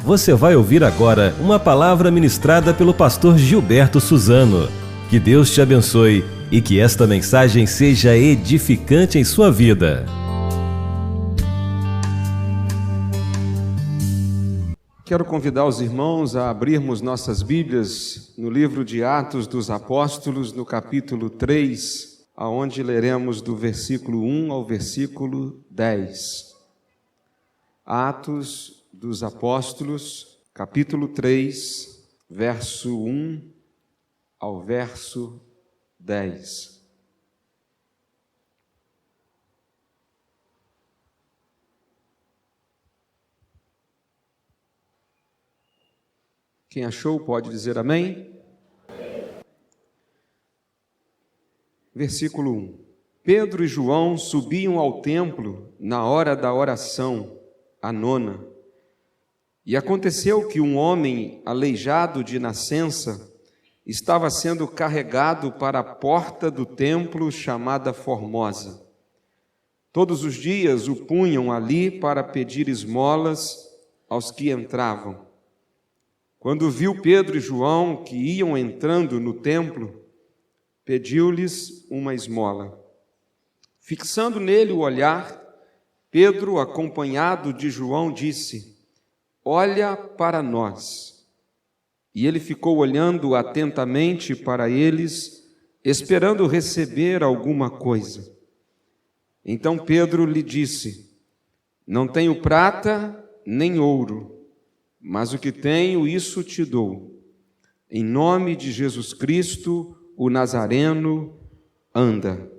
você vai ouvir agora uma palavra ministrada pelo pastor Gilberto Suzano. Que Deus te abençoe e que esta mensagem seja edificante em sua vida. Quero convidar os irmãos a abrirmos nossas Bíblias no livro de Atos dos Apóstolos, no capítulo 3, aonde leremos do versículo 1 ao versículo 10. Atos dos Apóstolos, capítulo 3, verso 1 ao verso 10. Quem achou pode dizer amém? Versículo 1. Pedro e João subiam ao templo na hora da oração, a nona. E aconteceu que um homem aleijado de nascença estava sendo carregado para a porta do templo chamada Formosa. Todos os dias o punham ali para pedir esmolas aos que entravam. Quando viu Pedro e João que iam entrando no templo, pediu-lhes uma esmola. Fixando nele o olhar, Pedro, acompanhado de João, disse: "Olha para nós." E ele ficou olhando atentamente para eles, esperando receber alguma coisa. Então Pedro lhe disse: "Não tenho prata nem ouro, mas o que tenho, isso te dou. Em nome de Jesus Cristo, o Nazareno, anda."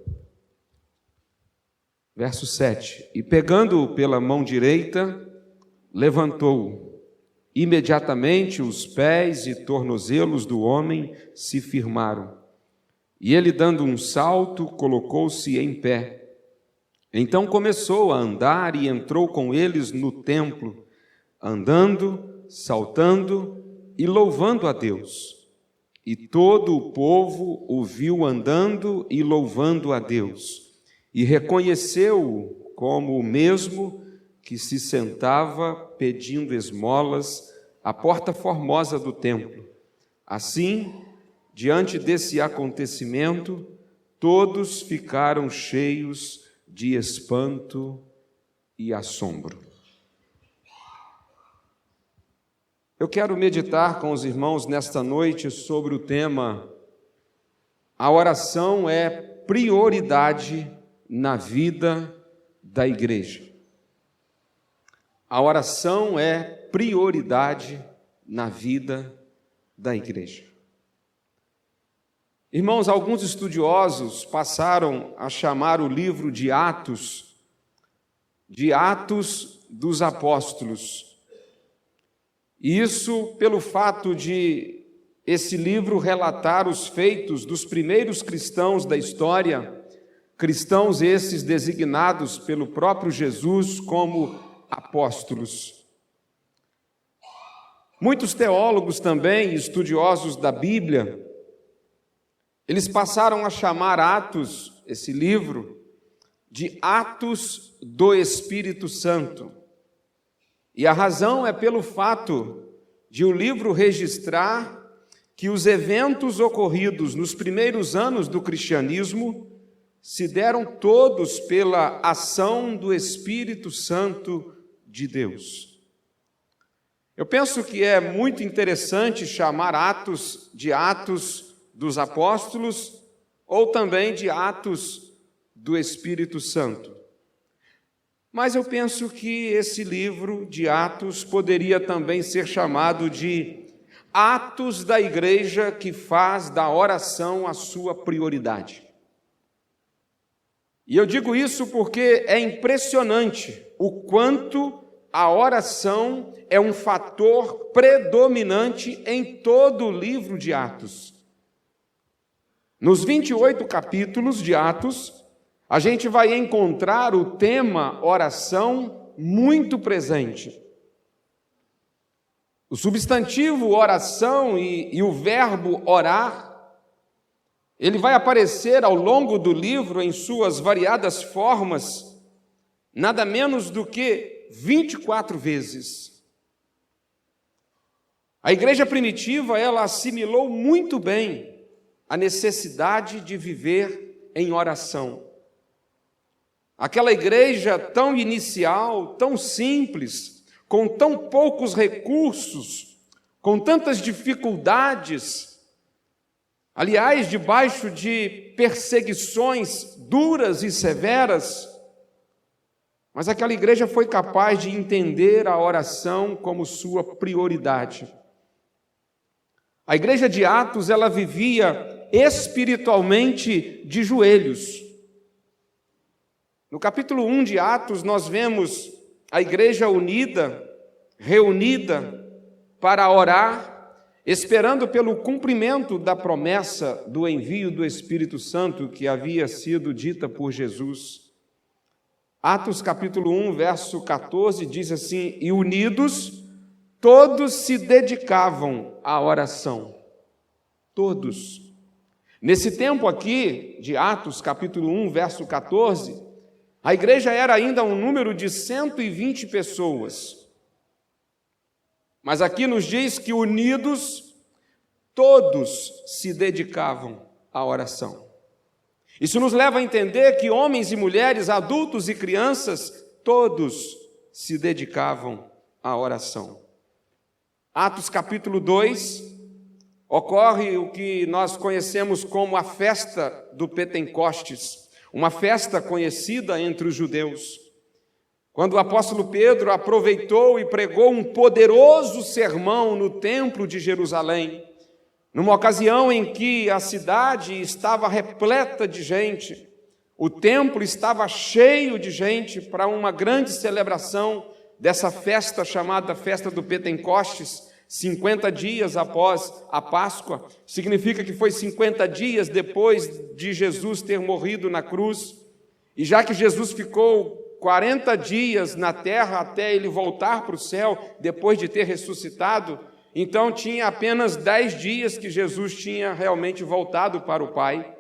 Verso 7. E pegando-o pela mão direita, levantou-o. Imediatamente os pés e tornozelos do homem se firmaram. E ele, dando um salto, colocou-se em pé. Então começou a andar e entrou com eles no templo, andando, saltando e louvando a Deus. E todo o povo o viu andando e louvando a Deus, e reconheceu-o como o mesmo que se sentava pedindo esmolas à porta formosa do templo. Assim, diante desse acontecimento, todos ficaram cheios de espanto e assombro. Eu quero meditar com os irmãos nesta noite sobre o tema: a oração é prioridade na vida da igreja. A oração é prioridade na vida da igreja. Irmãos, alguns estudiosos passaram a chamar o livro de Atos dos Apóstolos. Isso pelo fato de esse livro relatar os feitos dos primeiros cristãos da história, cristãos esses designados pelo próprio Jesus como apóstolos. Muitos teólogos também, estudiosos da Bíblia, eles passaram a chamar Atos, esse livro, de Atos do Espírito Santo. E a razão é pelo fato de o livro registrar que os eventos ocorridos nos primeiros anos do cristianismo se deram todos pela ação do Espírito Santo de Deus. Eu penso que é muito interessante chamar Atos de Atos dos Apóstolos ou também de Atos do Espírito Santo. Mas eu penso que esse livro de Atos poderia também ser chamado de Atos da Igreja que faz da oração a sua prioridade. E eu digo isso porque é impressionante o quanto a oração é um fator predominante em todo o livro de Atos. Nos 28 capítulos de Atos, a gente vai encontrar o tema oração muito presente. O substantivo oração e o verbo orar, ele vai aparecer ao longo do livro em suas variadas formas, nada menos do que 24 vezes. A igreja primitiva, ela assimilou muito bem a necessidade de viver em oração. Aquela igreja tão inicial, tão simples, com tão poucos recursos, com tantas dificuldades, aliás, debaixo de perseguições duras e severas, mas aquela igreja foi capaz de entender a oração como sua prioridade. A igreja de Atos, ela vivia espiritualmente de joelhos. No capítulo 1 de Atos, nós vemos a igreja unida, reunida para orar, esperando pelo cumprimento da promessa do envio do Espírito Santo que havia sido dita por Jesus. Atos capítulo 1, verso 14, diz assim: e unidos, todos se dedicavam à oração. Todos. Nesse tempo aqui, de Atos capítulo 1, verso 14, a igreja era ainda um número de 120 pessoas. Mas aqui nos diz que unidos, todos se dedicavam à oração. Isso nos leva a entender que homens e mulheres, adultos e crianças, todos se dedicavam à oração. Atos capítulo 2, ocorre o que nós conhecemos como a festa do Pentecostes, uma festa conhecida entre os judeus. Quando o apóstolo Pedro aproveitou e pregou um poderoso sermão no templo de Jerusalém, numa ocasião em que a cidade estava repleta de gente, o templo estava cheio de gente para uma grande celebração dessa festa chamada Festa do Pentecostes, 50 dias após a Páscoa, significa que foi 50 dias depois de Jesus ter morrido na cruz, e já que Jesus ficou 40 dias na terra até ele voltar para o céu, depois de ter ressuscitado, então tinha apenas 10 dias que Jesus tinha realmente voltado para o Pai.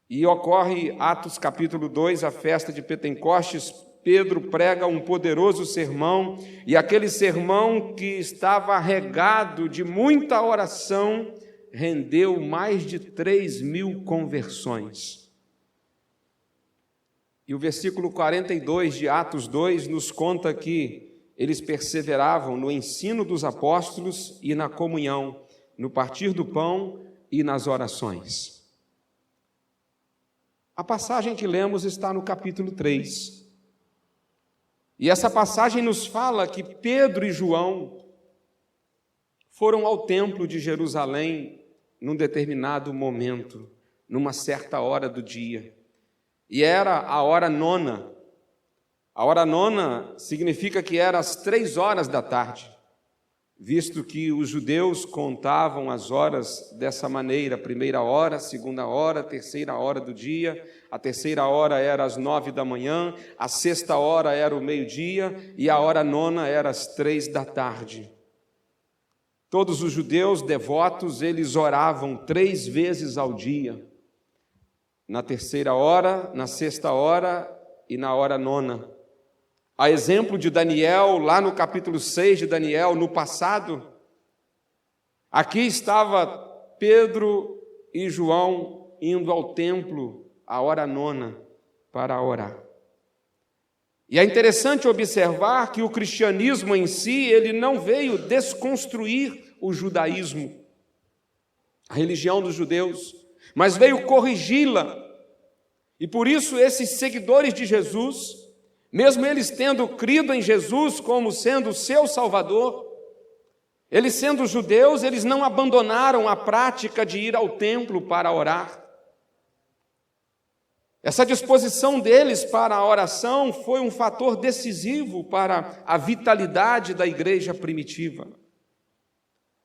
E ocorre Atos capítulo 2, a festa de Pentecostes. Pedro prega um poderoso sermão, e aquele sermão que estava regado de muita oração, rendeu mais de 3.000 conversões. E o versículo 42 de Atos 2 nos conta que eles perseveravam no ensino dos apóstolos e na comunhão, no partir do pão e nas orações. A passagem que lemos está no capítulo 3. E essa passagem nos fala que Pedro e João foram ao templo de Jerusalém num determinado momento, numa certa hora do dia. E era a hora nona. A hora nona significa que era às 3 horas da tarde, visto que os judeus contavam as horas dessa maneira: primeira hora, segunda hora, terceira hora do dia. A terceira hora era às 9 da manhã, a sexta hora era o meio-dia e a hora nona era às 3 da tarde. Todos os judeus devotos, eles oravam 3 vezes ao dia, na terceira hora, na sexta hora e na hora nona. A exemplo de Daniel, lá no capítulo 6 de Daniel, no passado, aqui estava Pedro e João indo ao templo a hora nona para orar. E é interessante observar que o cristianismo em si, ele não veio desconstruir o judaísmo, a religião dos judeus, mas veio corrigi-la. E por isso esses seguidores de Jesus, mesmo eles tendo crido em Jesus como sendo o seu Salvador, eles sendo judeus, eles não abandonaram a prática de ir ao templo para orar. Essa disposição deles para a oração foi um fator decisivo para a vitalidade da igreja primitiva.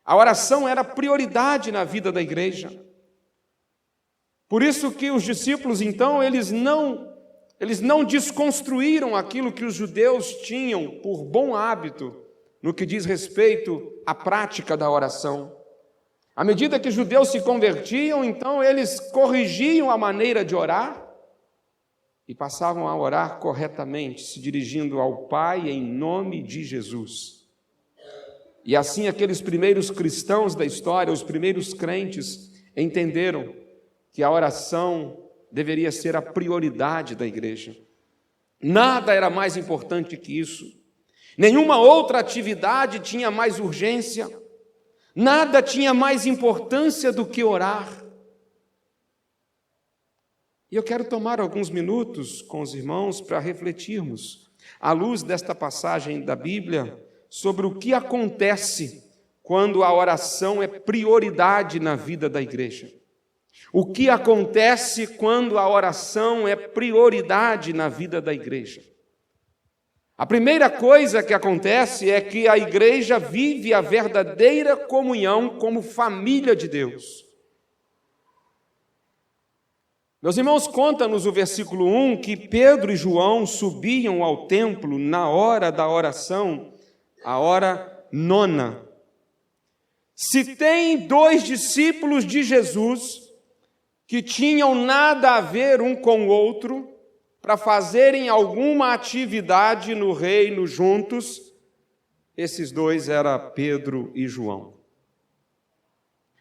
A oração era prioridade na vida da igreja. Por isso que os discípulos, então, eles não desconstruíram aquilo que os judeus tinham por bom hábito no que diz respeito à prática da oração. À medida que os judeus se convertiam, então eles corrigiam a maneira de orar e passavam a orar corretamente, se dirigindo ao Pai em nome de Jesus. E assim aqueles primeiros cristãos da história, os primeiros crentes, entenderam que a oração deveria ser a prioridade da igreja. Nada era mais importante que isso. Nenhuma outra atividade tinha mais urgência. Nada tinha mais importância do que orar. E eu quero tomar alguns minutos com os irmãos para refletirmos, à luz desta passagem da Bíblia, sobre o que acontece quando a oração é prioridade na vida da igreja. O que acontece quando a oração é prioridade na vida da igreja? A primeira coisa que acontece é que a igreja vive a verdadeira comunhão como família de Deus. Meus irmãos, conta-nos o versículo 1 que Pedro e João subiam ao templo na hora da oração, a hora nona. Se tem dois discípulos de Jesus que tinham nada a ver um com o outro, para fazerem alguma atividade no reino juntos, esses dois eram Pedro e João.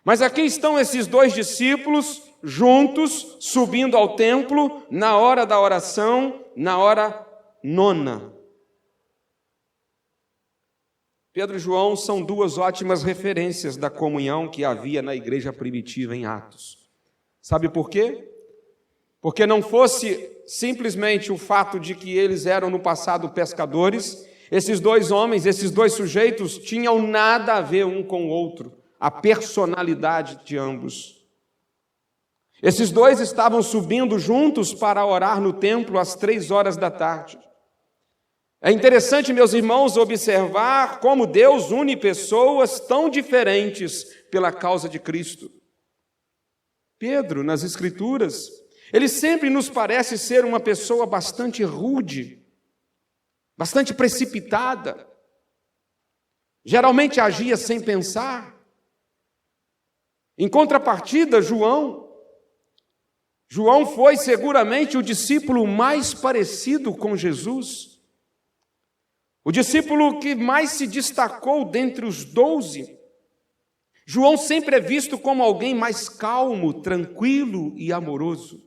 Mas aqui estão esses dois discípulos juntos, subindo ao templo, na hora da oração, na hora nona. Pedro e João são duas ótimas referências da comunhão que havia na igreja primitiva em Atos. Sabe por quê? Porque não fosse simplesmente o fato de que eles eram no passado pescadores, esses dois homens, esses dois sujeitos tinham nada a ver um com o outro, a personalidade de ambos. Esses dois estavam subindo juntos para orar no templo às 3 da tarde. É interessante, meus irmãos, observar como Deus une pessoas tão diferentes pela causa de Cristo. Pedro, nas Escrituras, ele sempre nos parece ser uma pessoa bastante rude, bastante precipitada. Geralmente agia sem pensar. Em contrapartida, João foi seguramente o discípulo mais parecido com Jesus. O discípulo que mais se destacou dentre os 12. João sempre é visto como alguém mais calmo, tranquilo e amoroso.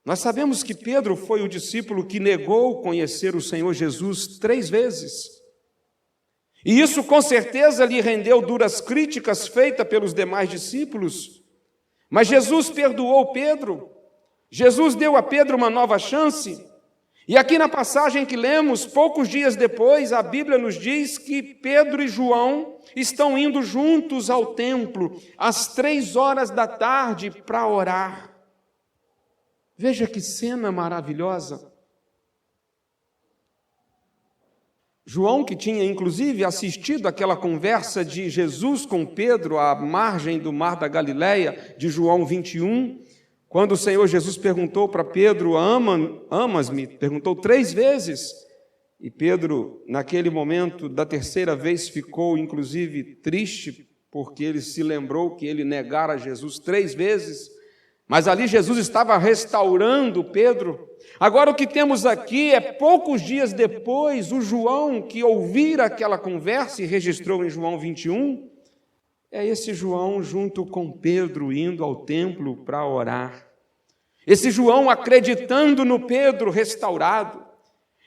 Nós sabemos que Pedro foi o discípulo que negou conhecer o Senhor Jesus 3 vezes. E isso com certeza lhe rendeu duras críticas feitas pelos demais discípulos. Mas Jesus perdoou Pedro. Jesus deu a Pedro uma nova chance. E aqui na passagem que lemos, poucos dias depois, a Bíblia nos diz que Pedro e João estão indo juntos ao templo às 3 da tarde para orar. Veja que cena maravilhosa. João, que tinha inclusive assistido aquela conversa de Jesus com Pedro à margem do mar da Galileia, de João 21, quando o Senhor Jesus perguntou para Pedro, amas-me? Perguntou 3 vezes. E Pedro, naquele momento, da 3ª vez, ficou inclusive triste, porque ele se lembrou que ele negara Jesus 3 vezes. Mas ali Jesus estava restaurando Pedro. Agora o que temos aqui é poucos dias depois, o João que ouvira aquela conversa e registrou em João 21, é esse João junto com Pedro indo ao templo para orar. Esse João acreditando no Pedro restaurado.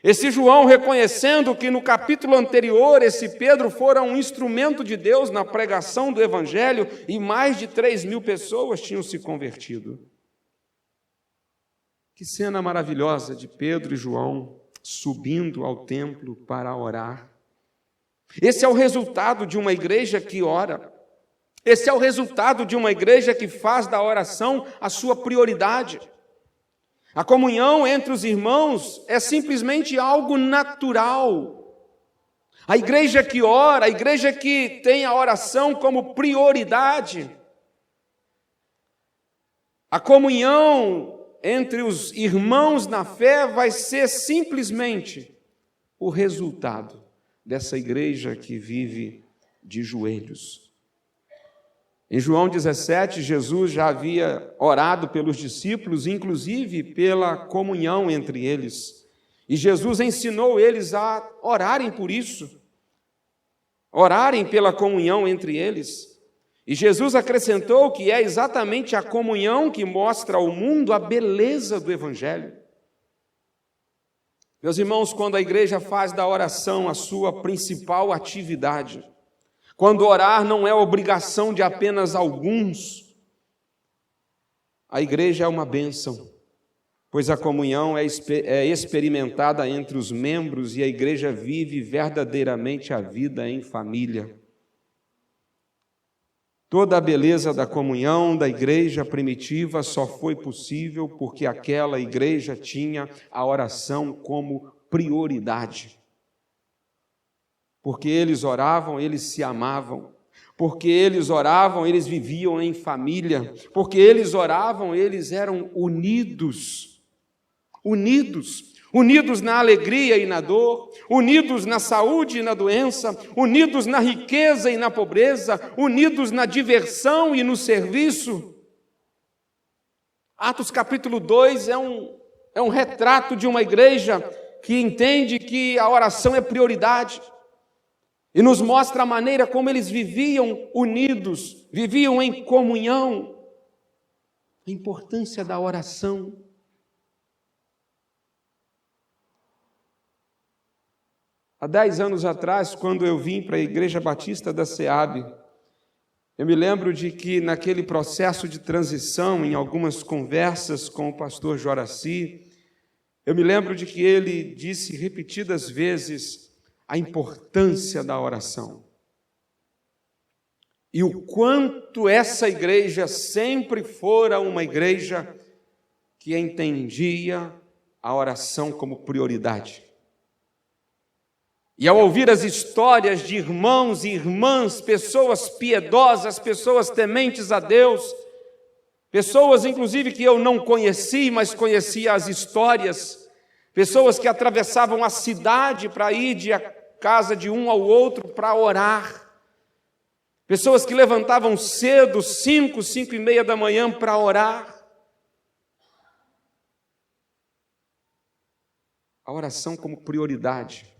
Esse João reconhecendo que no capítulo anterior esse Pedro fora um instrumento de Deus na pregação do Evangelho e mais de 3.000 pessoas tinham se convertido. Que cena maravilhosa de Pedro e João subindo ao templo para orar. Esse é o resultado de uma igreja que ora. Esse é o resultado de uma igreja que faz da oração a sua prioridade. A comunhão entre os irmãos é simplesmente algo natural. A igreja que ora, a igreja que tem a oração como prioridade. A comunhão entre os irmãos na fé vai ser simplesmente o resultado dessa igreja que vive de joelhos. Em João 17, Jesus já havia orado pelos discípulos, inclusive pela comunhão entre eles. E Jesus ensinou eles a orarem por isso. orarem pela comunhão entre eles. E Jesus acrescentou que é exatamente a comunhão que mostra ao mundo a beleza do Evangelho. Meus irmãos, quando a igreja faz da oração a sua principal atividade, quando orar não é obrigação de apenas alguns, a igreja é uma bênção, pois a comunhão é experimentada entre os membros e a igreja vive verdadeiramente a vida em família. Toda a beleza da comunhão da igreja primitiva só foi possível porque aquela igreja tinha a oração como prioridade. Porque eles oravam, eles se amavam. Porque eles oravam, eles viviam em família. Porque eles oravam, eles eram unidos. Unidos na alegria e na dor, unidos na saúde e na doença, unidos na riqueza e na pobreza, unidos na diversão e no serviço. Atos capítulo 2 é um retrato de uma igreja que entende que a oração é prioridade e nos mostra a maneira como eles viviam unidos, viviam em comunhão, a importância da oração. Há 10 anos atrás, quando eu vim para a Igreja Batista da SEAB, eu me lembro de que naquele processo de transição, em algumas conversas com o pastor Joraci, eu me lembro de que ele disse repetidas vezes a importância da oração. E o quanto essa igreja sempre fora uma igreja que entendia a oração como prioridade. E ao ouvir as histórias de irmãos e irmãs, pessoas piedosas, pessoas tementes a Deus, pessoas inclusive que eu não conheci, mas conhecia as histórias, pessoas que atravessavam a cidade para ir de a casa de um ao outro para orar, pessoas que levantavam cedo, 5h30 da manhã para orar. A oração como prioridade.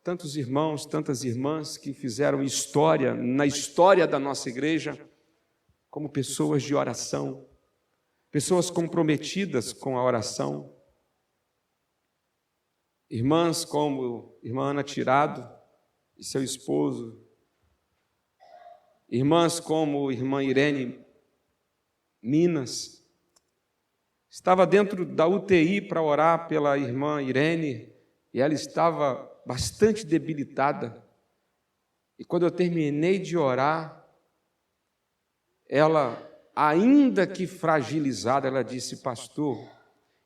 Tantos irmãos, tantas irmãs que fizeram história, na história da nossa igreja, como pessoas de oração, pessoas comprometidas com a oração. Irmãs como irmã Ana Tirado e seu esposo, irmãs como irmã Irene Minas, estava dentro da UTI para orar pela irmã Irene e ela estava bastante debilitada, e quando eu terminei de orar, ela, ainda que fragilizada, ela disse: pastor,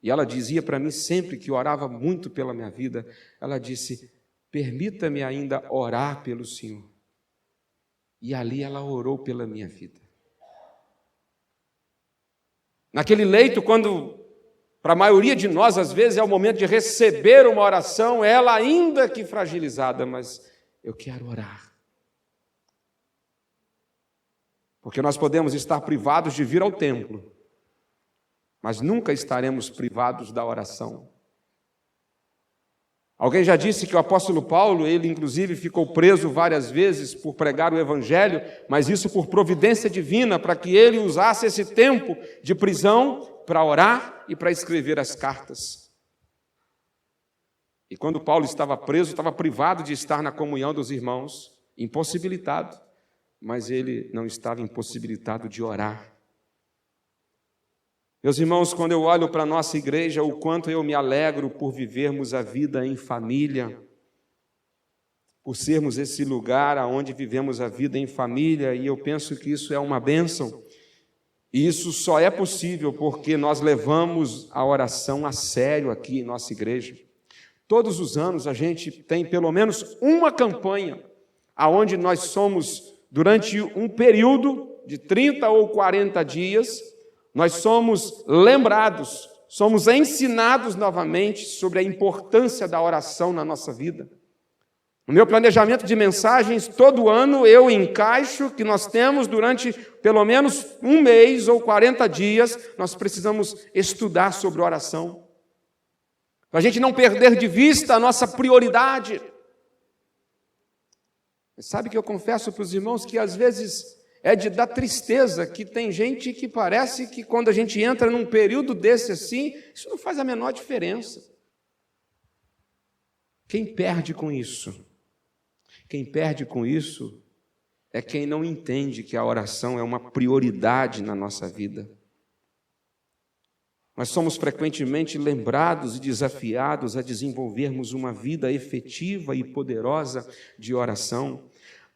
e ela dizia para mim sempre que orava muito pela minha vida, ela disse: permita-me ainda orar pelo Senhor. E ali ela orou pela minha vida. Naquele leito, quando para a maioria de nós, às vezes, é o momento de receber uma oração, ela ainda que fragilizada, mas eu quero orar. Porque nós podemos estar privados de vir ao templo, mas nunca estaremos privados da oração. Alguém já disse que o apóstolo Paulo, ele inclusive ficou preso várias vezes por pregar o evangelho, mas isso por providência divina, para que ele usasse esse tempo de prisão para orar e para escrever as cartas. E quando Paulo estava preso, estava privado de estar na comunhão dos irmãos, impossibilitado, mas ele não estava impossibilitado de orar. Meus irmãos, quando eu olho para a nossa igreja, o quanto eu me alegro por vivermos a vida em família, por sermos esse lugar onde vivemos a vida em família, e eu penso que isso é uma bênção. E isso só é possível porque nós levamos a oração a sério aqui em nossa igreja. Todos os anos a gente tem pelo menos uma campanha onde nós somos, durante um período de 30 ou 40 dias, nós somos lembrados, somos ensinados novamente sobre a importância da oração na nossa vida. No meu planejamento de mensagens, todo ano eu encaixo que nós temos durante pelo menos um mês ou 40 dias, nós precisamos estudar sobre oração. para a gente não perder de vista a nossa prioridade. Sabe que eu confesso para os irmãos que às vezes é de dar tristeza, que tem gente que parece que quando a gente entra num período desse assim, isso não faz a menor diferença. Quem perde com isso? Quem perde com isso é quem não entende que a oração é uma prioridade na nossa vida. Nós somos frequentemente lembrados e desafiados a desenvolvermos uma vida efetiva e poderosa de oração.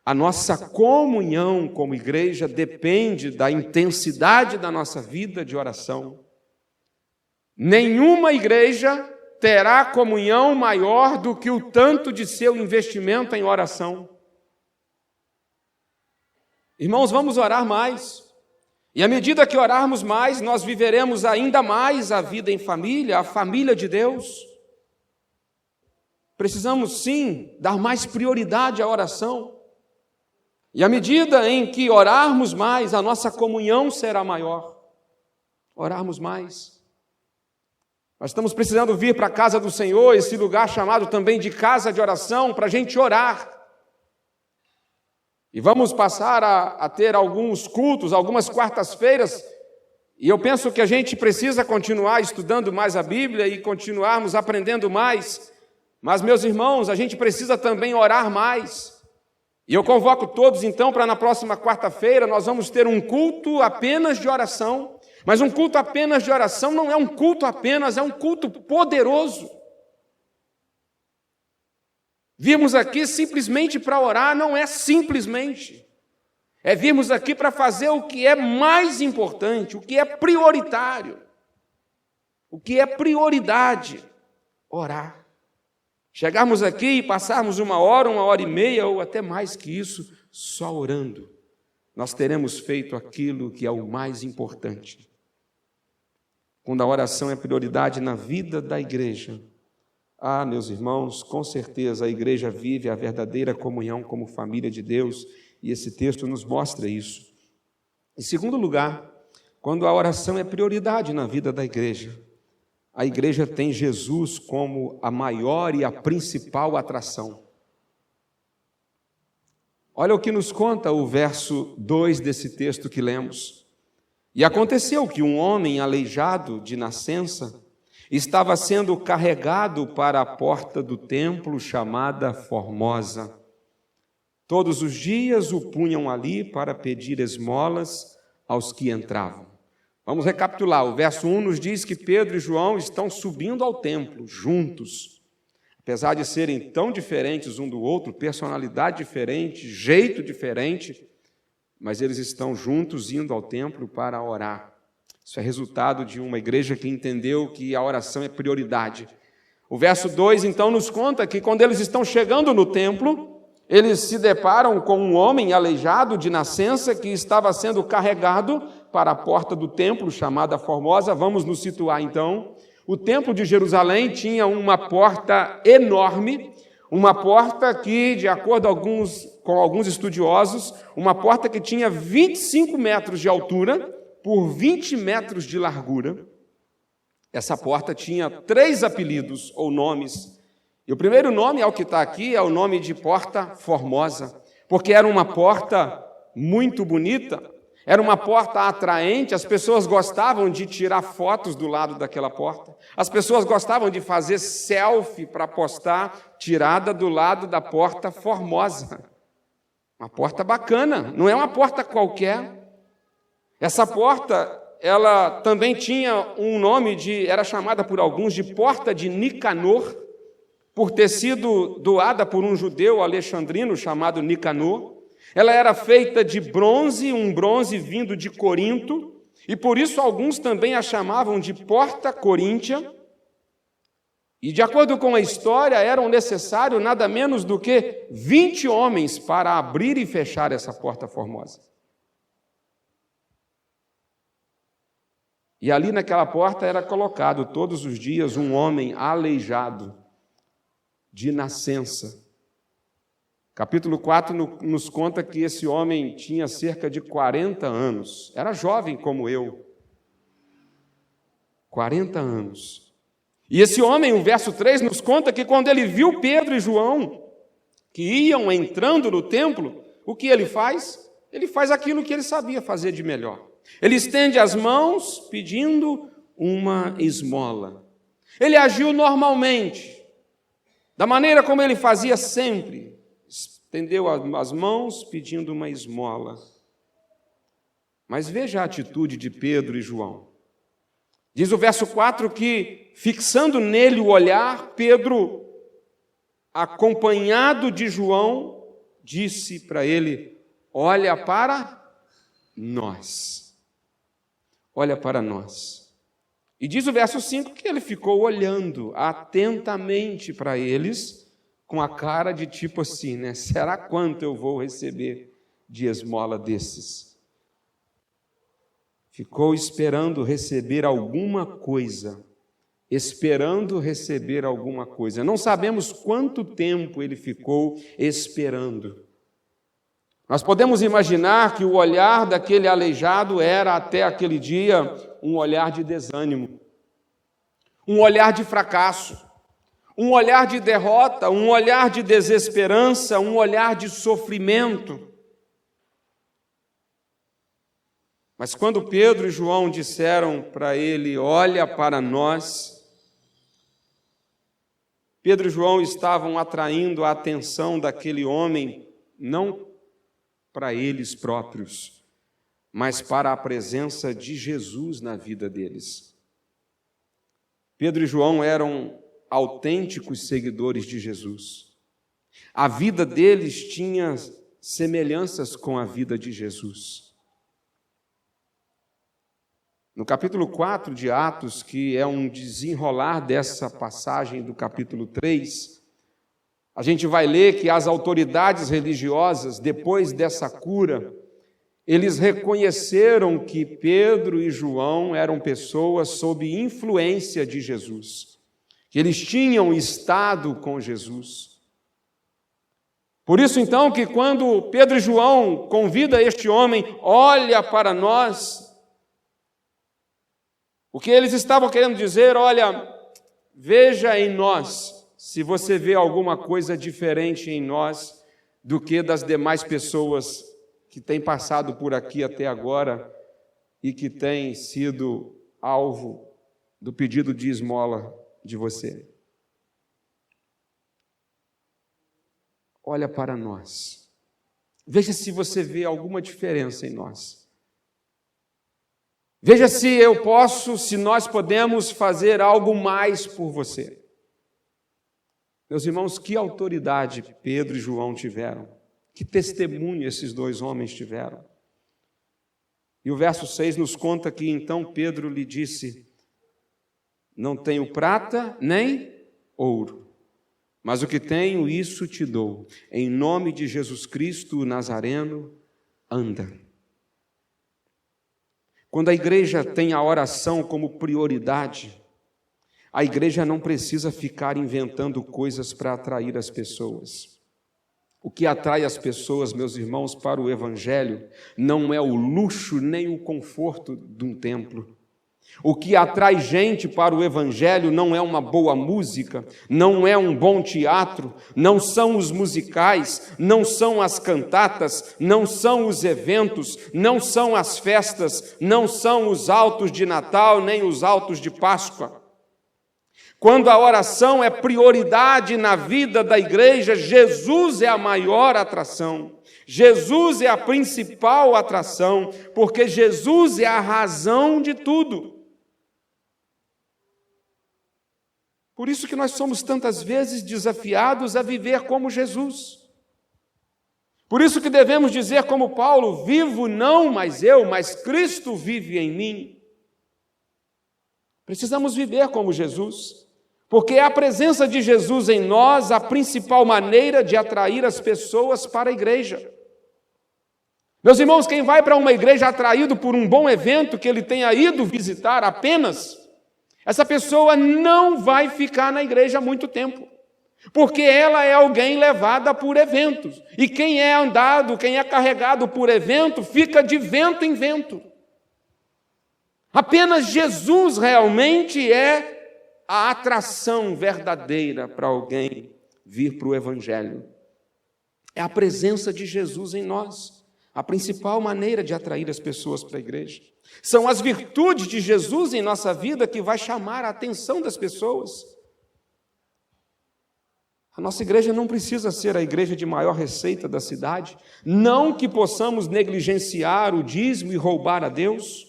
A nossa comunhão como igreja depende da intensidade da nossa vida de oração. Nenhuma igreja terá comunhão maior do que o tanto de seu investimento em oração. Irmãos, vamos orar mais. E à medida que orarmos mais, nós viveremos ainda mais a vida em família, a família de Deus. Precisamos, sim, dar mais prioridade à oração. E à medida em que orarmos mais, a nossa comunhão será maior. Orarmos mais. Nós estamos precisando vir para a casa do Senhor, esse lugar chamado também de casa de oração, para a gente orar. E vamos passar a ter alguns cultos, algumas quartas-feiras, e eu penso que a gente precisa continuar estudando mais a Bíblia e continuarmos aprendendo mais. Mas, meus irmãos, a gente precisa também orar mais. E eu convoco todos, então, para na próxima quarta-feira nós vamos ter um culto apenas de oração. Mas um culto apenas de oração não é um culto apenas, é um culto poderoso. Virmos aqui simplesmente para orar não é simplesmente. É virmos aqui para fazer o que é mais importante, o que é prioritário. O que é prioridade, orar. Chegarmos aqui e passarmos 1 hora e meia, ou até mais que isso, só orando, nós teremos feito aquilo que é o mais importante. Quando a oração é prioridade na vida da igreja, meus irmãos, com certeza a igreja vive a verdadeira comunhão como família de Deus, e esse texto nos mostra isso. Em segundo lugar, quando a oração é prioridade na vida da igreja, a igreja tem Jesus como a maior e a principal atração. Olha o que nos conta o verso 2 desse texto que lemos. E aconteceu que um homem aleijado de nascença estava sendo carregado para a porta do templo chamada Formosa. Todos os dias o punham ali para pedir esmolas aos que entravam. Vamos recapitular, o verso 1 nos diz que Pedro e João estão subindo ao templo, juntos. Apesar de serem tão diferentes um do outro, personalidade diferente, jeito diferente, mas eles estão juntos indo ao templo para orar. Isso é resultado de uma igreja que entendeu que a oração é prioridade. O verso 2, então, nos conta que quando eles estão chegando no templo, eles se deparam com um homem aleijado de nascença que estava sendo carregado para a porta do templo, chamada Formosa. Vamos nos situar, então. O templo de Jerusalém tinha uma porta enorme, uma porta que, de acordo com alguns estudiosos, uma porta que tinha 25 metros de altura por 20 metros de largura. Essa porta tinha 3 apelidos ou nomes. E o primeiro nome, ao que está aqui, é o nome de Porta Formosa, porque era uma porta muito bonita, era uma porta atraente, as pessoas gostavam de tirar fotos do lado daquela porta, as pessoas gostavam de fazer selfie para postar, tirada do lado da Porta Formosa. Uma porta bacana, não é uma porta qualquer. Essa porta, ela também tinha um nome era chamada por alguns de Porta de Nicanor, por ter sido doada por um judeu alexandrino chamado Nicanor. Ela era feita de bronze, um bronze vindo de Corinto, e por isso alguns também a chamavam de Porta Coríntia. E de acordo com a história, eram necessários nada menos do que 20 homens para abrir e fechar essa Porta Formosa. E ali naquela porta era colocado todos os dias um homem aleijado de nascença. Capítulo 4 nos conta que esse homem tinha cerca de 40 anos. Era jovem como eu. 40 anos. E esse homem, o verso 3, nos conta que quando ele viu Pedro e João, que iam entrando no templo, o que ele faz? Ele faz aquilo que ele sabia fazer de melhor. Ele estende as mãos pedindo uma esmola. Ele agiu normalmente, da maneira como ele fazia sempre. Estendeu as mãos pedindo uma esmola. Mas veja a atitude de Pedro e João. Diz o verso 4 que, fixando nele o olhar, Pedro, acompanhado de João, disse para ele: olha para nós. Olha para nós. E diz o verso 5 que ele ficou olhando atentamente para eles, com a cara de tipo assim, né? Será quanto eu vou receber de esmola desses? Ficou esperando receber alguma coisa. Esperando receber alguma coisa. Não sabemos quanto tempo ele ficou esperando. Nós podemos imaginar que o olhar daquele aleijado era, até aquele dia, um olhar de desânimo, um olhar de fracasso, um olhar de derrota, um olhar de desesperança, um olhar de sofrimento. Mas quando Pedro e João disseram para ele: olha para nós, Pedro e João estavam atraindo a atenção daquele homem, não para eles próprios, mas para a presença de Jesus na vida deles. Pedro e João eram autênticos seguidores de Jesus. A vida deles tinha semelhanças com a vida de Jesus. No capítulo 4 de Atos, que é um desenrolar dessa passagem do capítulo 3, a gente vai ler que as autoridades religiosas, depois dessa cura, eles reconheceram que Pedro e João eram pessoas sob influência de Jesus, que eles tinham estado com Jesus. Por isso, então, que quando Pedro e João convidam este homem, olha para nós, o que eles estavam querendo dizer: olha, veja em nós, se você vê alguma coisa diferente em nós do que das demais pessoas que têm passado por aqui até agora e que têm sido alvo do pedido de esmola de você. Olha para nós. Veja se você vê alguma diferença em nós. Veja se nós podemos fazer algo mais por você. Meus irmãos, que autoridade Pedro e João tiveram, que testemunho esses dois homens tiveram. E o verso 6 nos conta que então Pedro lhe disse: não tenho prata nem ouro, mas o que tenho, isso te dou. Em nome de Jesus Cristo, o Nazareno, anda. Quando a igreja tem a oração como prioridade, a igreja não precisa ficar inventando coisas para atrair as pessoas. O que atrai as pessoas, meus irmãos, para o Evangelho, não é o luxo nem o conforto de um templo. O que atrai gente para o Evangelho não é uma boa música, não é um bom teatro, não são os musicais, não são as cantatas, não são os eventos, não são as festas, não são os altos de Natal, nem os altos de Páscoa. Quando a oração é prioridade na vida da igreja, Jesus é a maior atração. Jesus é a principal atração, porque Jesus é a razão de tudo. Por isso que nós somos tantas vezes desafiados a viver como Jesus. Por isso que devemos dizer como Paulo: vivo não mais eu, mas Cristo vive em mim. Precisamos viver como Jesus. Porque é a presença de Jesus em nós a principal maneira de atrair as pessoas para a igreja. Meus irmãos, quem vai para uma igreja atraído por um bom evento que ele tenha ido visitar apenas, essa pessoa não vai ficar na igreja há muito tempo. Porque ela é alguém levada por eventos. E quem é andado, quem é carregado por evento, fica de vento em vento. Apenas Jesus realmente é a atração verdadeira para alguém vir para o Evangelho? É a presença de Jesus em nós, a principal maneira de atrair as pessoas para a igreja. São as virtudes de Jesus em nossa vida que vai chamar a atenção das pessoas. A nossa igreja não precisa ser a igreja de maior receita da cidade, não que possamos negligenciar o dízimo e roubar a Deus.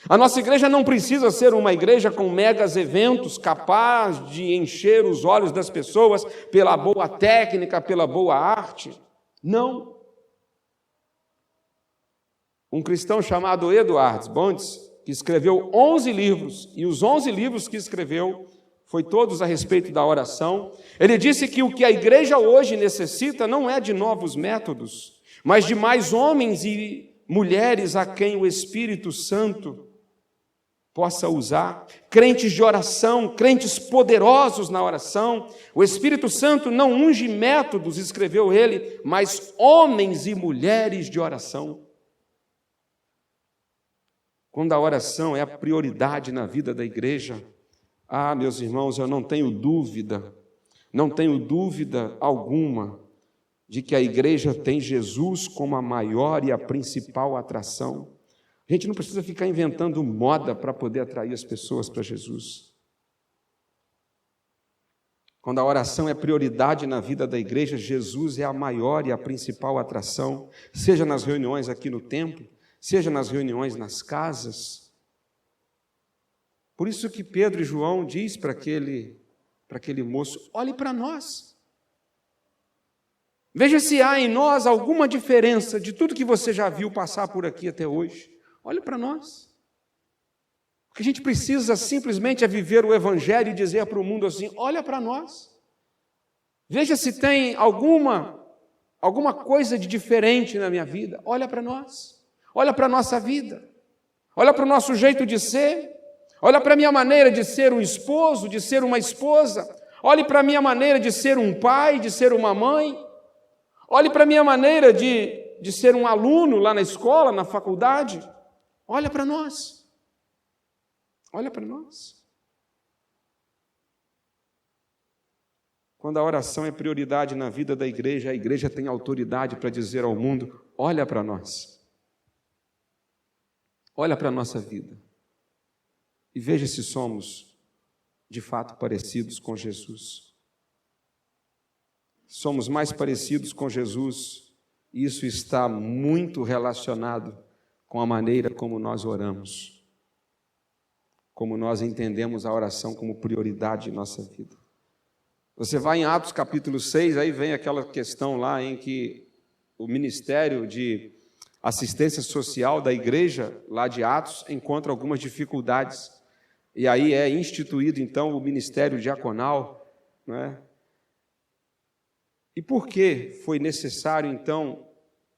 A nossa igreja não precisa ser uma igreja com megas eventos, capaz de encher os olhos das pessoas pela boa técnica, pela boa arte. Não. Um cristão chamado Eduard Bontes, que escreveu 11 livros, e os 11 livros que escreveu foi todos a respeito da oração. Ele disse que o que a igreja hoje necessita não é de novos métodos, mas de mais homens e mulheres a quem o Espírito Santo possa usar, crentes de oração, crentes poderosos na oração. O Espírito Santo não unge métodos, escreveu ele, mas homens e mulheres de oração. Quando a oração é a prioridade na vida da igreja, meus irmãos, eu não tenho dúvida alguma de que a igreja tem Jesus como a maior e a principal atração. A gente não precisa ficar inventando moda para poder atrair as pessoas para Jesus. Quando a oração é prioridade na vida da igreja, Jesus é a maior e a principal atração, seja nas reuniões aqui no templo, seja nas reuniões nas casas. Por isso que Pedro e João diz para aquele moço: olhe para nós. Veja se há em nós alguma diferença de tudo que você já viu passar por aqui até hoje. Olhe para nós. O que a gente precisa simplesmente é viver o Evangelho e dizer para o mundo assim: olha para nós. Veja se tem alguma coisa de diferente na minha vida. Olha para nós. Olha para a nossa vida. Olha para o nosso jeito de ser. Olha para a minha maneira de ser um esposo, de ser uma esposa. Olhe para a minha maneira de ser um pai, de ser uma mãe. Olhe para a minha maneira de ser um aluno lá na escola, na faculdade. Olha para nós. Olha para nós. Quando a oração é prioridade na vida da igreja, a igreja tem autoridade para dizer ao mundo: olha para nós. Olha para a nossa vida. E veja se somos, de fato, parecidos com Jesus. Somos mais parecidos com Jesus, e isso está muito relacionado com a maneira como nós oramos, como nós entendemos a oração como prioridade em nossa vida. Você vai em Atos capítulo 6, aí vem aquela questão lá em que o ministério de assistência social da igreja lá de Atos encontra algumas dificuldades. E aí é instituído, então, o ministério diaconal, não é? E por que foi necessário, então,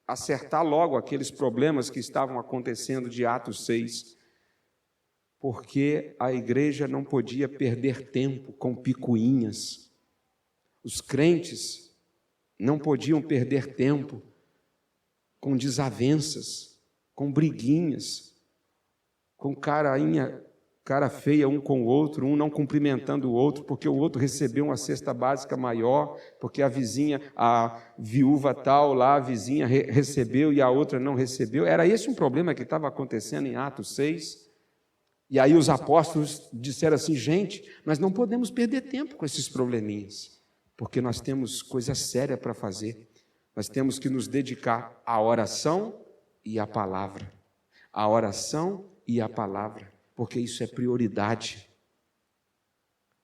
acertar logo aqueles problemas que estavam acontecendo de Atos 6? Porque a igreja não podia perder tempo com picuinhas. Os crentes não podiam perder tempo com desavenças, com briguinhas, com cara feia um com o outro, um não cumprimentando o outro, porque o outro recebeu uma cesta básica maior, porque a viúva tal lá, a vizinha recebeu e a outra não recebeu. Era esse um problema que estava acontecendo em Atos 6. E aí os apóstolos disseram assim: gente, nós não podemos perder tempo com esses probleminhas, porque nós temos coisa séria para fazer. Nós temos que nos dedicar à oração e à palavra. A oração e a palavra, porque isso é prioridade.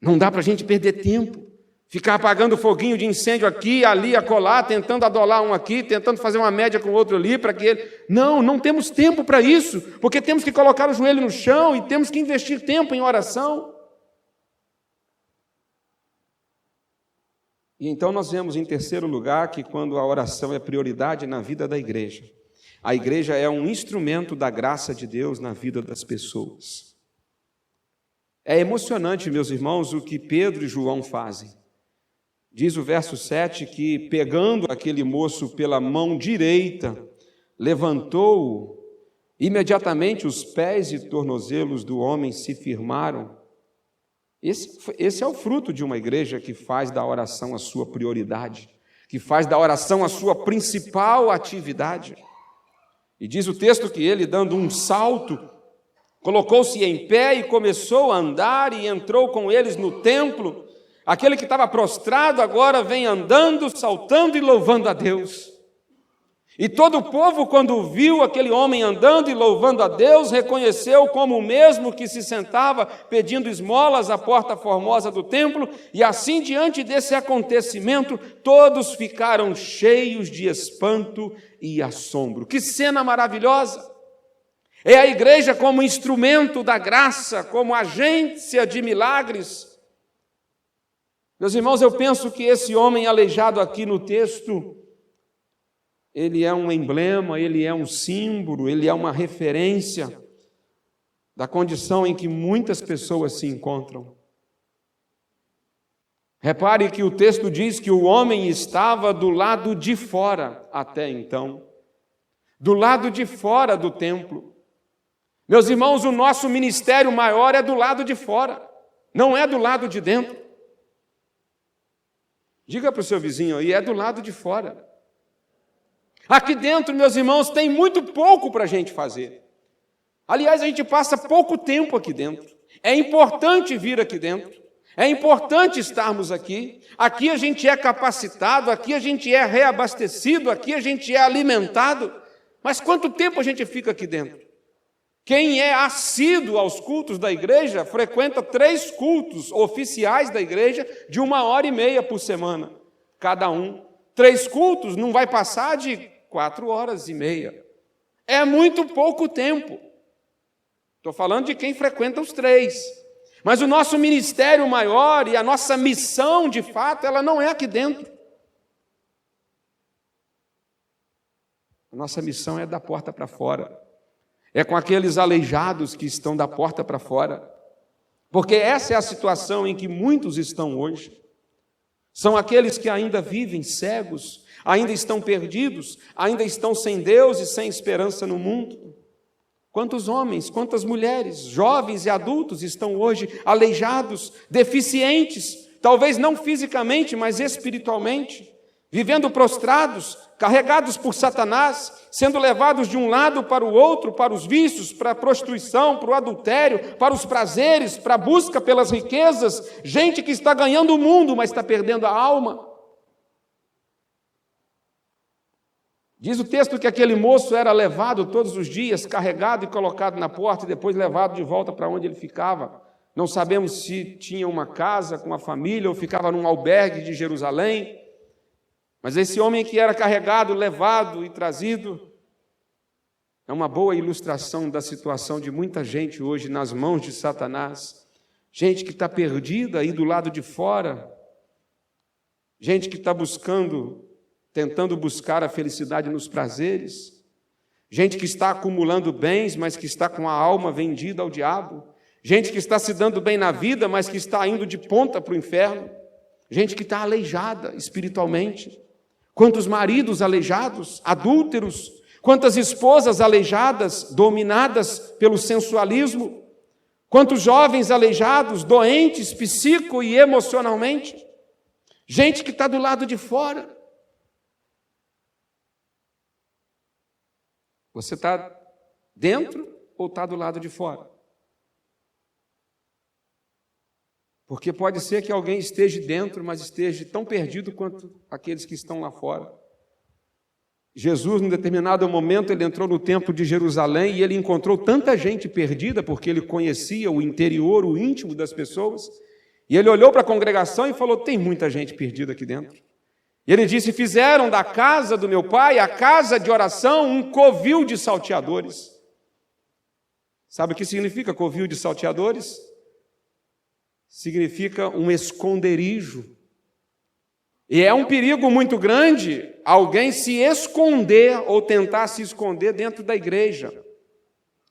Não dá para a gente perder tempo, ficar apagando foguinho de incêndio aqui, ali, acolá, tentando adolar um aqui, tentando fazer uma média com o outro ali, para que ele... Não temos tempo para isso, porque temos que colocar o joelho no chão e temos que investir tempo em oração. E então nós vemos, em terceiro lugar, que quando a oração é prioridade na vida da igreja, a igreja é um instrumento da graça de Deus na vida das pessoas. É emocionante, meus irmãos, o que Pedro e João fazem. Diz o verso 7 que, pegando aquele moço pela mão direita, levantou-o, imediatamente os pés e tornozelos do homem se firmaram, Esse é o fruto de uma igreja que faz da oração a sua prioridade, que faz da oração a sua principal atividade. E diz o texto que ele, dando um salto, colocou-se em pé e começou a andar e entrou com eles no templo. Aquele que estava prostrado agora vem andando, saltando e louvando a Deus. E todo o povo, quando viu aquele homem andando e louvando a Deus, reconheceu como o mesmo que se sentava pedindo esmolas à porta formosa do templo, e assim, diante desse acontecimento, todos ficaram cheios de espanto e assombro. Que cena maravilhosa! É a igreja como instrumento da graça, como agência de milagres. Meus irmãos, eu penso que esse homem aleijado aqui no texto, ele é um emblema, ele é um símbolo, ele é uma referência da condição em que muitas pessoas se encontram. Repare que o texto diz que o homem estava do lado de fora até então, do lado de fora do templo. Meus irmãos, o nosso ministério maior é do lado de fora, não é do lado de dentro. Diga para o seu vizinho aí, é do lado de fora. Aqui dentro, meus irmãos, tem muito pouco para a gente fazer. Aliás, a gente passa pouco tempo aqui dentro. É importante vir aqui dentro. É importante estarmos aqui. Aqui a gente é capacitado, aqui a gente é reabastecido, aqui a gente é alimentado. Mas quanto tempo a gente fica aqui dentro? Quem é assíduo aos cultos da igreja frequenta 3 cultos oficiais da igreja de 1h30 por semana, cada um. 3 cultos não vai passar de 4h30. É muito pouco tempo. Estou falando de quem frequenta os 3. Mas o nosso ministério maior e a nossa missão, de fato, ela não é aqui dentro. A nossa missão é da porta para fora. É com aqueles aleijados que estão da porta para fora. Porque essa é a situação em que muitos estão hoje. São aqueles que ainda vivem cegos, ainda estão perdidos, ainda estão sem Deus e sem esperança no mundo. Quantos homens, quantas mulheres, jovens e adultos estão hoje aleijados, deficientes, talvez não fisicamente, mas espiritualmente, vivendo prostrados, carregados por Satanás, sendo levados de um lado para o outro, para os vícios, para a prostituição, para o adultério, para os prazeres, para a busca pelas riquezas, gente que está ganhando o mundo, mas está perdendo a alma. Diz o texto que aquele moço era levado todos os dias, carregado e colocado na porta, e depois levado de volta para onde ele ficava. Não sabemos se tinha uma casa com a família ou ficava num albergue de Jerusalém. Mas esse homem que era carregado, levado e trazido, é uma boa ilustração da situação de muita gente hoje nas mãos de Satanás. Gente que está perdida aí do lado de fora. Gente que está tentando buscar a felicidade nos prazeres. Gente que está acumulando bens, mas que está com a alma vendida ao diabo. Gente que está se dando bem na vida, mas que está indo de ponta para o inferno. Gente que está aleijada espiritualmente. Quantos maridos aleijados, adúlteros, quantas esposas aleijadas, dominadas pelo sensualismo, quantos jovens aleijados, doentes psico e emocionalmente, gente que está do lado de fora. Você está dentro ou está do lado de fora? Porque pode ser que alguém esteja dentro, mas esteja tão perdido quanto aqueles que estão lá fora. Jesus, em determinado momento, ele entrou no templo de Jerusalém e ele encontrou tanta gente perdida, porque ele conhecia o interior, o íntimo das pessoas, e ele olhou para a congregação e falou: tem muita gente perdida aqui dentro. E ele disse: fizeram da casa do meu pai, a casa de oração, um covil de salteadores. Sabe o que significa covil de salteadores? Significa um esconderijo. E é um perigo muito grande alguém se esconder ou tentar se esconder dentro da igreja.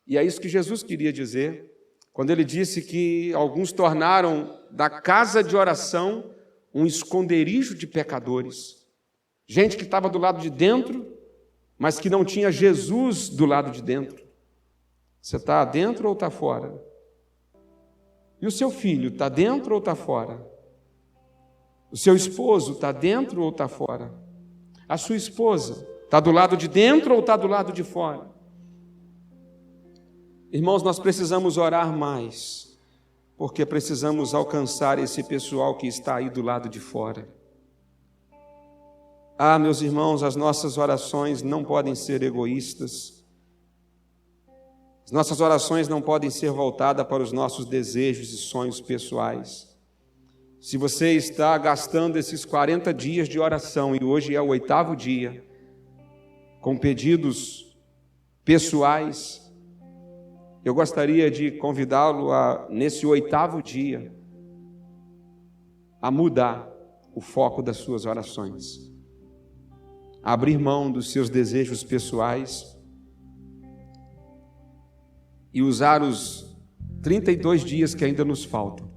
E é isso que Jesus queria dizer, quando ele disse que alguns tornaram da casa de oração um esconderijo de pecadores. Gente que estava do lado de dentro, mas que não tinha Jesus do lado de dentro. Você está dentro ou está fora? E o seu filho está dentro ou está fora? O seu esposo está dentro ou está fora? A sua esposa está do lado de dentro ou está do lado de fora? Irmãos, nós precisamos orar mais, porque precisamos alcançar esse pessoal que está aí do lado de fora. Ah, meus irmãos, as nossas orações não podem ser egoístas. As nossas orações não podem ser voltadas para os nossos desejos e sonhos pessoais. Se você está gastando esses 40 dias de oração, e hoje é o 8º dia, com pedidos pessoais, eu gostaria de convidá-lo nesse 8º dia, a mudar o foco das suas orações, a abrir mão dos seus desejos pessoais e usar os 32 dias que ainda nos faltam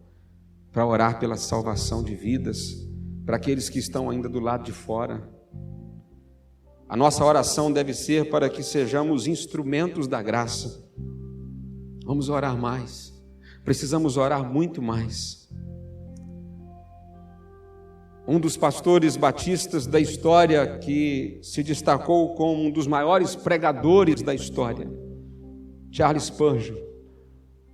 para orar pela salvação de vidas, para aqueles que estão ainda do lado de fora. A nossa oração deve ser para que sejamos instrumentos da graça. Vamos orar mais, precisamos orar muito mais. Um dos pastores batistas da história que se destacou como um dos maiores pregadores da história, Charles Spurgeon,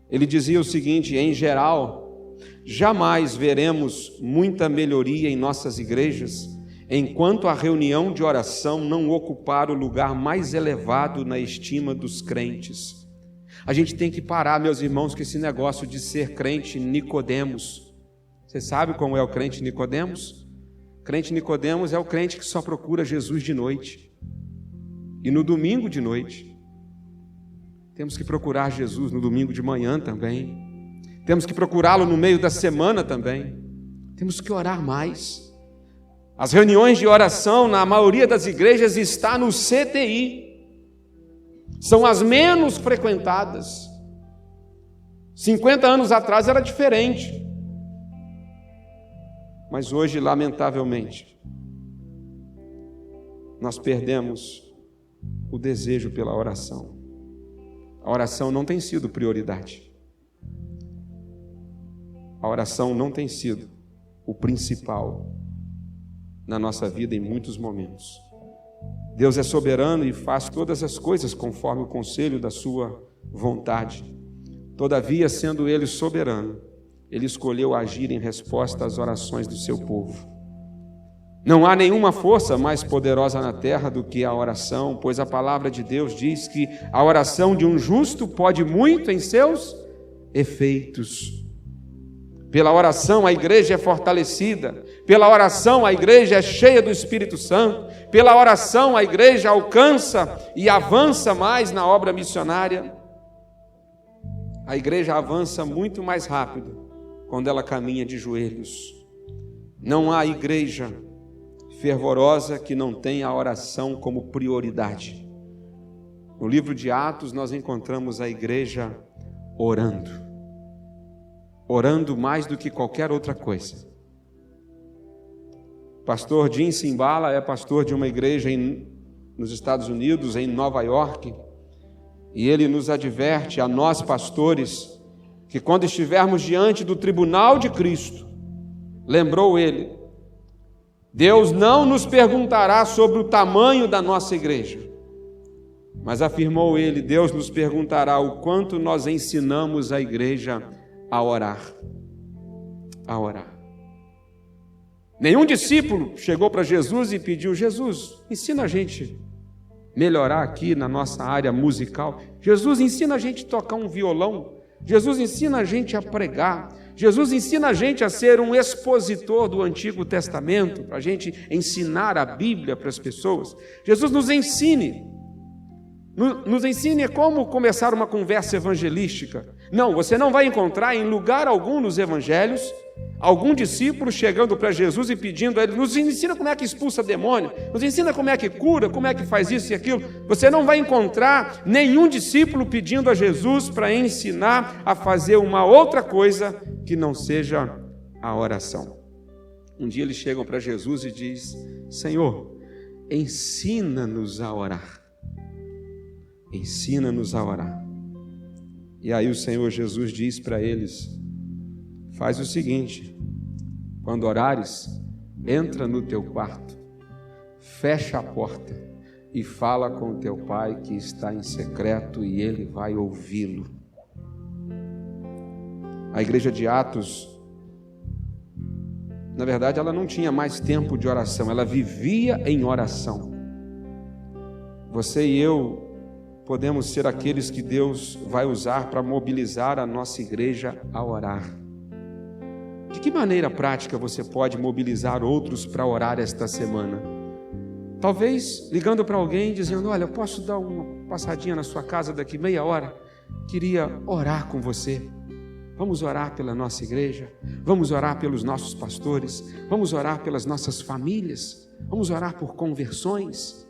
ele dizia o seguinte: em geral, jamais veremos muita melhoria em nossas igrejas enquanto a reunião de oração não ocupar o lugar mais elevado na estima dos crentes. A gente tem que parar, meus irmãos, com esse negócio de ser crente Nicodemos. Você sabe como é o crente Nicodemos? Crente Nicodemos é o crente que só procura Jesus de noite e no domingo de noite. Temos que procurar Jesus no domingo de manhã também. Temos que procurá-lo no meio da semana também. Temos que orar mais. As reuniões de oração, na maioria das igrejas, está no CTI. São as menos frequentadas. 50 anos atrás era diferente. Mas hoje, lamentavelmente, nós perdemos o desejo pela oração. A oração não tem sido prioridade. A oração não tem sido o principal na nossa vida em muitos momentos. Deus é soberano e faz todas as coisas conforme o conselho da sua vontade. Todavia, sendo Ele soberano, Ele escolheu agir em resposta às orações do seu povo. Não há nenhuma força mais poderosa na terra do que a oração, pois a palavra de Deus diz que a oração de um justo pode muito em seus efeitos. Pela oração a igreja é fortalecida, pela oração a igreja é cheia do Espírito Santo, pela oração a igreja alcança e avança mais na obra missionária. A igreja avança muito mais rápido quando ela caminha de joelhos. Não há igreja fervorosa que não tenha a oração como prioridade. No livro de Atos nós encontramos a igreja orando mais do que qualquer outra coisa. Pastor Jim Cymbala é pastor de uma igreja nos Estados Unidos, em Nova York, e ele nos adverte, a nós pastores, que quando estivermos diante do tribunal de Cristo, lembrou ele, Deus não nos perguntará sobre o tamanho da nossa igreja, mas afirmou ele, Deus nos perguntará o quanto nós ensinamos a igreja a orar. A orar. Nenhum discípulo chegou para Jesus e pediu, Jesus, ensina a gente melhorar aqui na nossa área musical. Jesus, ensina a gente a tocar um violão. Jesus, ensina a gente a pregar. Jesus, ensina a gente a ser um expositor do Antigo Testamento, para a gente ensinar a Bíblia para as pessoas. Jesus, nos ensine como começar uma conversa evangelística. Não, você não vai encontrar em lugar algum nos evangelhos algum discípulo chegando para Jesus e pedindo a ele, nos ensina como é que expulsa demônio, nos ensina como é que cura, como é que faz isso e aquilo. Você não vai encontrar nenhum discípulo pedindo a Jesus para ensinar a fazer uma outra coisa que não seja a oração. Um dia eles chegam para Jesus e diz, Senhor, ensina-nos a orar. Ensina-nos a orar. E aí o Senhor Jesus diz para eles, faz o seguinte: quando orares, entra no teu quarto, fecha a porta e fala com o teu pai que está em secreto e ele vai ouvi-lo. A igreja de Atos, na verdade, ela não tinha mais tempo de oração, ela vivia em oração. Você e eu podemos ser aqueles que Deus vai usar para mobilizar a nossa igreja a orar. De que maneira prática você pode mobilizar outros para orar esta semana? Talvez ligando para alguém dizendo: olha, eu posso dar uma passadinha na sua casa daqui meia hora? Queria orar com você. Vamos orar pela nossa igreja, vamos orar pelos nossos pastores, vamos orar pelas nossas famílias, vamos orar por conversões.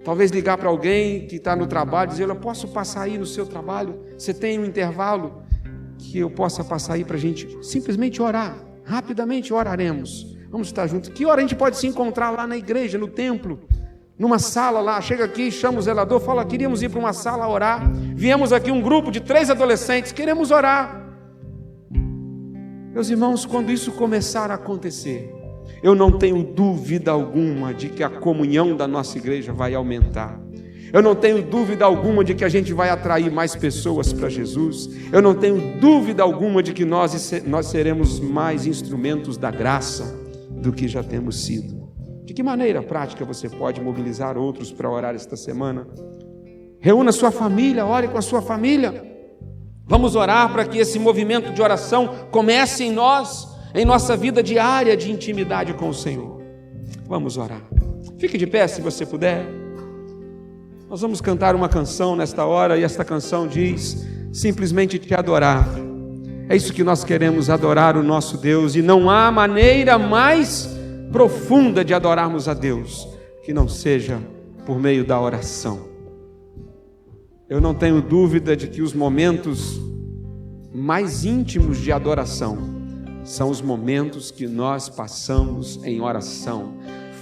Talvez ligar para alguém que está no trabalho e dizer: eu posso passar aí no seu trabalho? Você tem um intervalo que eu possa passar aí para a gente simplesmente orar? Rapidamente oraremos, vamos estar juntos. Que hora a gente pode se encontrar lá na igreja, no templo, numa sala lá? Chega aqui, chama o zelador, fala: queríamos ir para uma sala orar. Viemos aqui um grupo de 3 adolescentes, queremos orar. Meus irmãos, quando isso começar a acontecer, eu não tenho dúvida alguma de que a comunhão da nossa igreja vai aumentar. Eu não tenho dúvida alguma de que a gente vai atrair mais pessoas para Jesus. Eu não tenho dúvida alguma de que nós seremos mais instrumentos da graça do que já temos sido. De que maneira prática você pode mobilizar outros para orar esta semana? Reúna sua família, ore com a sua família. Vamos orar para que esse movimento de oração comece em nós, em nossa vida diária de intimidade com o Senhor. Vamos orar. Fique de pé se você puder. Nós vamos cantar uma canção nesta hora, e esta canção diz: simplesmente te adorar. É isso que nós queremos, adorar o nosso Deus, e não há maneira mais profunda de adorarmos a Deus que não seja por meio da oração. Eu não tenho dúvida de que os momentos mais íntimos de adoração são os momentos que nós passamos em oração,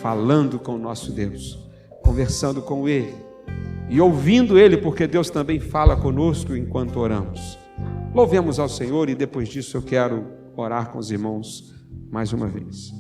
falando com o nosso Deus, conversando com Ele e ouvindo Ele, porque Deus também fala conosco enquanto oramos. Louvemos ao Senhor, e depois disso eu quero orar com os irmãos mais uma vez.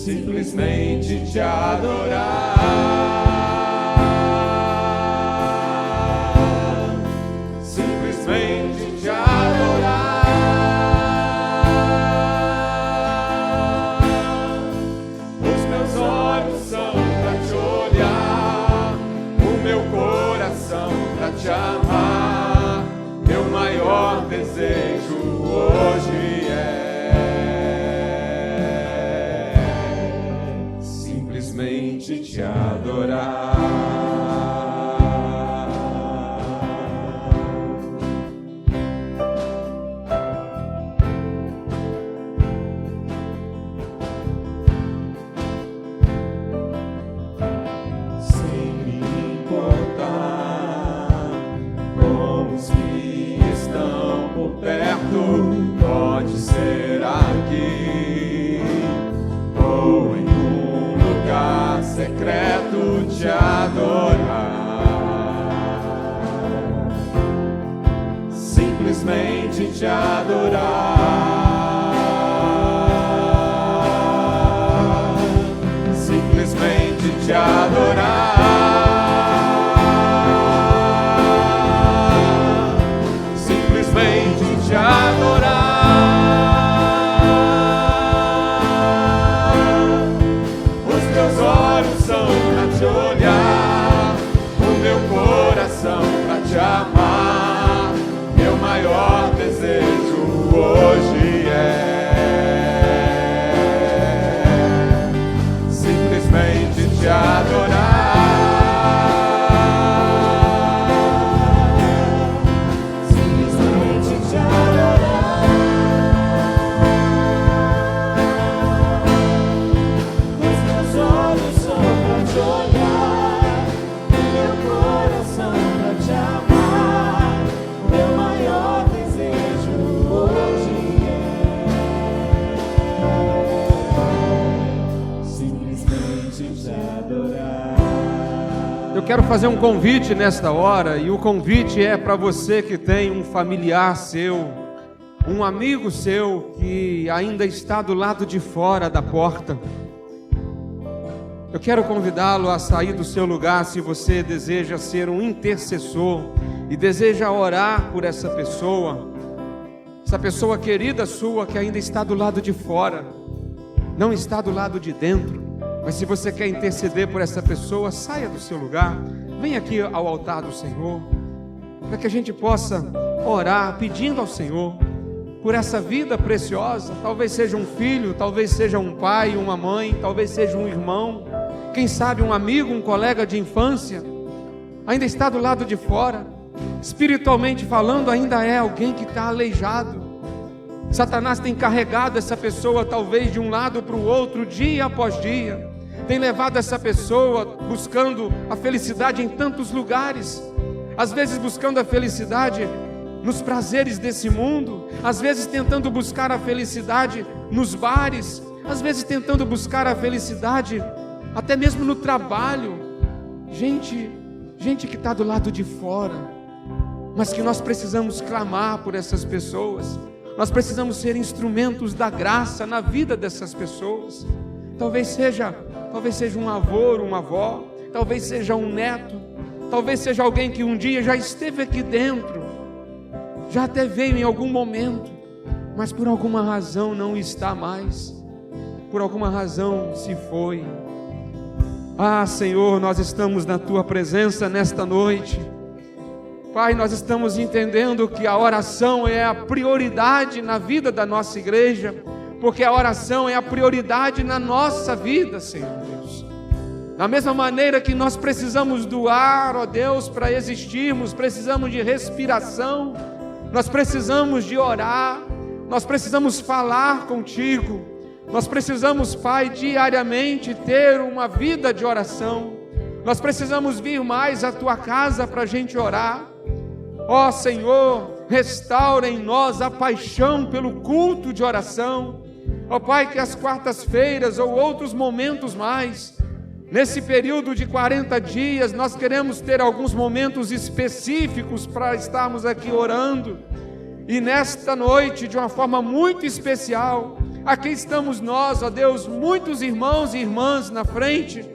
Simplesmente te adorar, simplesmente te adorar. Os meus olhos são para te olhar, o meu coração para te amar. Meu maior desejo hoje simplesmente te adorar, simplesmente te adorar, simplesmente te adorar. Os meus olhos são pra te olhar, o meu coração pra te amar. Meu maior desejo hoje é simplesmente te adorar, simplesmente te adorar. Os meus olhos são pra te olhar, o meu coração pra te amar. Meu maior desejo hoje é simplesmente te adorar. Eu quero fazer um convite nesta hora, e o convite é para você que tem um familiar seu, um amigo seu que ainda está do lado de fora da porta. Eu quero convidá-lo a sair do seu lugar, se você deseja ser um intercessor e deseja orar por essa pessoa querida sua que ainda está do lado de fora, não está do lado de dentro. Mas se você quer interceder por essa pessoa, saia do seu lugar, venha aqui ao altar do Senhor, para que a gente possa orar pedindo ao Senhor por essa vida preciosa. Talvez seja um filho, talvez seja um pai, uma mãe, talvez seja um irmão, quem sabe um amigo, um colega de infância, ainda está do lado de fora, espiritualmente falando, ainda é alguém que está aleijado. Satanás tem carregado essa pessoa talvez de um lado para o outro, dia após dia, tem levado essa pessoa buscando a felicidade em tantos lugares, às vezes buscando a felicidade nos prazeres desse mundo, às vezes tentando buscar a felicidade nos bares, às vezes tentando buscar a felicidade até mesmo no trabalho. Gente que está do lado de fora, mas que nós precisamos clamar por essas pessoas. Nós precisamos ser instrumentos da graça na vida dessas pessoas. Talvez seja um avô, uma avó, talvez seja um neto, talvez seja alguém que um dia já esteve aqui dentro, já até veio em algum momento, mas por alguma razão não está mais, por alguma razão se foi. Ah, Senhor, nós estamos na Tua presença nesta noite. Pai, nós estamos entendendo que a oração é a prioridade na vida da nossa igreja, porque a oração é a prioridade na nossa vida, Senhor Deus. Da mesma maneira que nós precisamos do ar, ó Deus, para existirmos, precisamos de respiração, nós precisamos de orar, nós precisamos falar contigo, nós precisamos, Pai, diariamente ter uma vida de oração, nós precisamos vir mais à Tua casa para a gente orar. Ó Senhor, restaura em nós a paixão pelo culto de oração. Ó Pai, que as quartas-feiras ou outros momentos mais, nesse período de 40 dias, nós queremos ter alguns momentos específicos para estarmos aqui orando. E nesta noite, de uma forma muito especial, aqui estamos nós, ó Deus, muitos irmãos e irmãs na frente,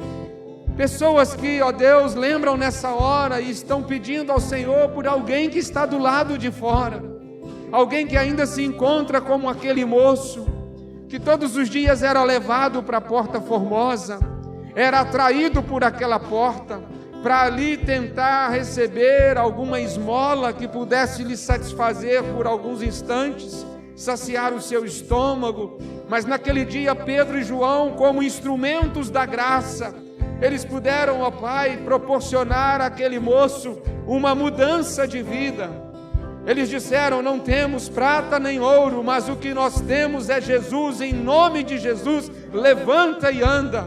pessoas que, ó Deus, lembram nessa hora e estão pedindo ao Senhor por alguém que está do lado de fora, alguém que ainda se encontra como aquele moço, que todos os dias era levado para a Porta Formosa, era atraído por aquela porta, para ali tentar receber alguma esmola que pudesse lhe satisfazer por alguns instantes, saciar o seu estômago. Mas naquele dia Pedro e João, como instrumentos da graça, eles puderam, ó Pai, proporcionar àquele moço uma mudança de vida. Eles disseram: não temos prata nem ouro, mas o que nós temos é Jesus. Em nome de Jesus, levanta e anda.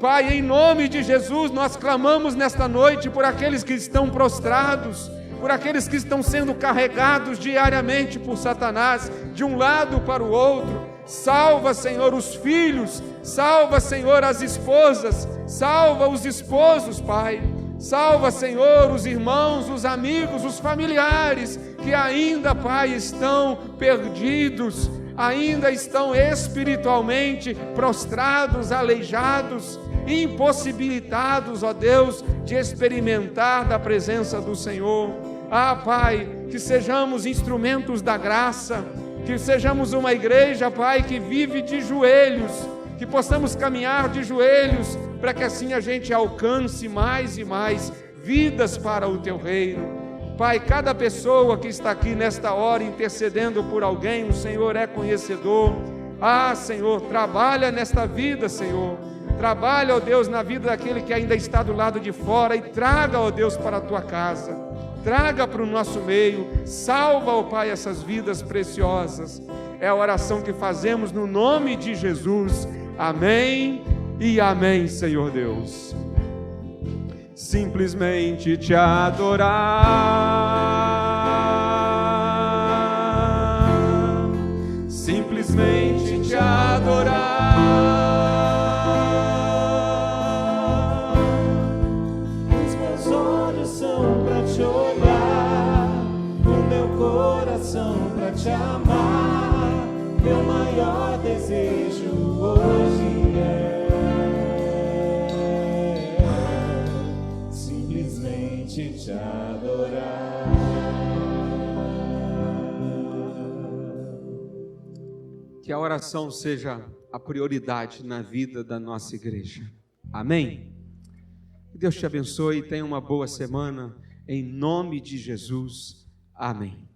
Pai, em nome de Jesus, nós clamamos nesta noite por aqueles que estão prostrados, por aqueles que estão sendo carregados diariamente por Satanás, de um lado para o outro. Salva, Senhor, os filhos, salva, Senhor, as esposas, salva os esposos, Pai, Salva, Senhor, os irmãos, os amigos, os familiares que ainda, Pai, estão perdidos, ainda estão espiritualmente prostrados, aleijados, impossibilitados, ó Deus, de experimentar da presença do Senhor. Ah, Pai, que sejamos instrumentos da graça, que sejamos uma igreja, Pai, que vive de joelhos, que possamos caminhar de joelhos, para que assim a gente alcance mais e mais vidas para o Teu reino. Pai, cada pessoa que está aqui nesta hora intercedendo por alguém, o Senhor é conhecedor. Ah, Senhor, trabalha nesta vida, Senhor. Trabalha, ó Deus, na vida daquele que ainda está do lado de fora e traga, ó Deus, para a Tua casa. Traga para o nosso meio. Salva, ó Pai, essas vidas preciosas. É a oração que fazemos no nome de Jesus. Amém e amém, Senhor Deus. Simplesmente te adorar, simplesmente te adorar. Os meus olhos são para te olhar, o meu coração para te amar. Meu maior desejo hoje é simplesmente te adorar. Que a oração seja a prioridade na vida da nossa igreja. Amém? Que Deus te abençoe e tenha uma boa semana. Em nome de Jesus. Amém.